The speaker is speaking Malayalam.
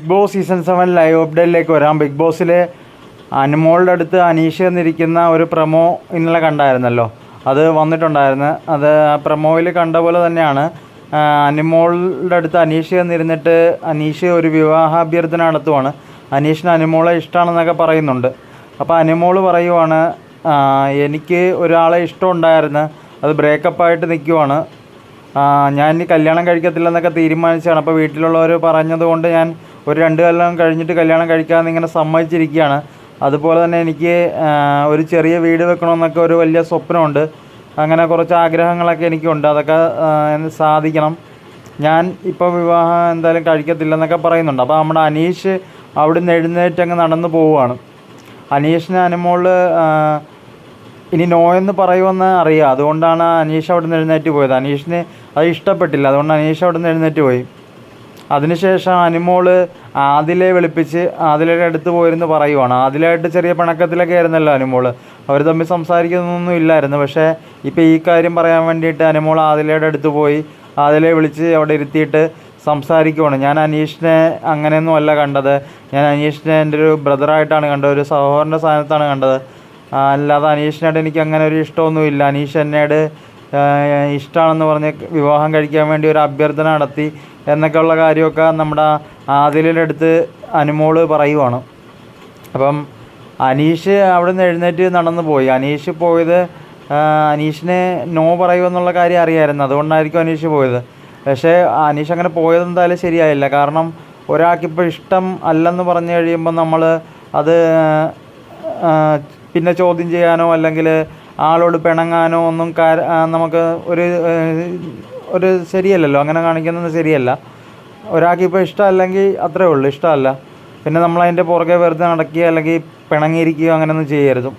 ബിഗ് ബോസ് സീസൺ 7 ലൈവ് അപ്ഡേറ്റിലേക്ക് വരാം. ബിഗ് ബോസിൽ അനുമോളുടെ അടുത്ത് അനീഷ് എന്നിരിക്കുന്ന ഒരു പ്രൊമോ ഇന്നലെ കണ്ടായിരുന്നല്ലോ, അത് വന്നിട്ടുണ്ടായിരുന്നു. അത് ആ പ്രൊമോയിൽ കണ്ട പോലെ തന്നെയാണ്. അനുമോളുടെ അടുത്ത് അനീഷ് എന്നിരുന്നിട്ട് അനീഷ് ഒരു വിവാഹാഭ്യർത്ഥന നടത്തുവാണ്. അനീഷിന് അനുമോളെ ഇഷ്ടമാണെന്നൊക്കെ പറയുന്നുണ്ട്. അപ്പോൾ അനുമോൾ പറയുവാണ്, എനിക്ക് ഒരാളെ ഇഷ്ടമുണ്ടായിരുന്നു, അത് ബ്രേക്കപ്പായിട്ട് നിൽക്കുവാണ്, ഞാൻ ഇനി കല്യാണം കഴിക്കത്തില്ലെന്നൊക്കെ തീരുമാനിച്ചാണ്. അപ്പോൾ വീട്ടിലുള്ളവർ പറഞ്ഞതുകൊണ്ട് ഞാൻ ഒരു 2 കൊല്ലം കഴിഞ്ഞിട്ട് കല്യാണം കഴിക്കാമെന്ന് ഇങ്ങനെ സമ്മതിച്ചിരിക്കുകയാണ്. അതുപോലെ തന്നെ എനിക്ക് ഒരു ചെറിയ വീട് വെക്കണമെന്നൊക്കെ ഒരു വലിയ സ്വപ്നമുണ്ട്. അങ്ങനെ കുറച്ച് ആഗ്രഹങ്ങളൊക്കെ എനിക്കുണ്ട്, അതൊക്കെ സാധിക്കണം. ഞാൻ ഇപ്പോൾ വിവാഹം എന്തായാലും കഴിക്കത്തില്ലെന്നൊക്കെ പറയുന്നുണ്ട്. അപ്പോൾ നമ്മുടെ അനീഷ് അവിടുന്ന് എഴുന്നേറ്റ് അങ്ങ് നടന്നു പോവുകയാണ്. അനീഷിന് അനുമോൾ ഇനി നോ എന്ന് പറയുമെന്ന് അറിയാം, അതുകൊണ്ടാണ് അനീഷ് അവിടെ നിന്ന് എഴുന്നേറ്റ് പോയത്. അനീഷിന് അത് ഇഷ്ടപ്പെട്ടില്ല, അതുകൊണ്ട് അനീഷ് അവിടെ നിന്ന് എഴുന്നേറ്റ് പോയി. അതിനുശേഷം അനുമോൾ ആദിലെ വിളിപ്പിച്ച് ആദിലയുടെ അടുത്ത് പോയിരുന്ന് പറയുവാണ്. ആദിലായിട്ട് ചെറിയ പിണക്കത്തിലൊക്കെ ആയിരുന്നല്ലോ അനുമോൾ, അവർ തമ്മിൽ സംസാരിക്കുന്നൊന്നും ഇല്ലായിരുന്നു. പക്ഷേ ഇപ്പോൾ ഈ കാര്യം പറയാൻ വേണ്ടിയിട്ട് അനുമോൾ ആദിലയുടെ അടുത്ത് പോയി ആദിലെ വിളിച്ച് അവിടെ ഇരുത്തിയിട്ട് സംസാരിക്കുവാണ്. ഞാൻ അനീഷിനെ അങ്ങനെയൊന്നും അല്ല കണ്ടത്, ഞാൻ അനീഷിനെ എൻ്റെ ഒരു ബ്രദറായിട്ടാണ് കണ്ടത്, ഒരു സഹോദരൻ്റെ സ്ഥാനത്താണ് കണ്ടത്, അല്ലാതെ അനീഷിനായിട്ട് എനിക്ക് അങ്ങനെ ഒരു ഇഷ്ടമൊന്നുമില്ല. അനീഷ് എന്നോട് ഇഷ്ടമാണെന്ന് പറഞ്ഞ് വിവാഹം കഴിക്കാൻ വേണ്ടി ഒരു അഭ്യർത്ഥന നടത്തി എന്നൊക്കെയുള്ള കാര്യമൊക്കെ നമ്മുടെ ആദിലിൻ്റെ അടുത്ത് അനുമോൾ പറയുവാണ്. അപ്പം അനീഷ് അവിടെ നിന്ന് എഴുന്നേറ്റ് നടന്നു പോയി. അനീഷ് പോയത് അനീഷിനെ നോ പറയുമെന്നുള്ള കാര്യം അറിയാമായിരുന്നു, അതുകൊണ്ടായിരിക്കും അനീഷ് പോയത്. പക്ഷേ അനീഷ് അങ്ങനെ പോയതെന്തായാലും ശരിയായില്ല. കാരണം ഒരാൾക്കിപ്പോൾ ഇഷ്ടം അല്ലെന്ന് പറഞ്ഞു കഴിയുമ്പോൾ നമ്മൾ അത് പിന്നെ ചോദ്യം ചെയ്യാനോ അല്ലെങ്കിൽ ആളോട് പിണങ്ങാനോ ഒന്നും നമുക്ക് ഒരു ശരിയല്ലല്ലോ, അങ്ങനെ കാണിക്കുന്നത് ശരിയല്ല. ഒരാൾക്കിപ്പോൾ ഇഷ്ടമല്ലെങ്കിൽ അത്രേ ഉള്ളൂ, ഇഷ്ടമല്ല പിന്നെ നമ്മളതിൻ്റെ പുറകെ വെറുതെ നടക്കുകയോ അല്ലെങ്കിൽ പിണങ്ങിയിരിക്കുകയോ അങ്ങനെയൊന്നും ചെയ്യരുത്.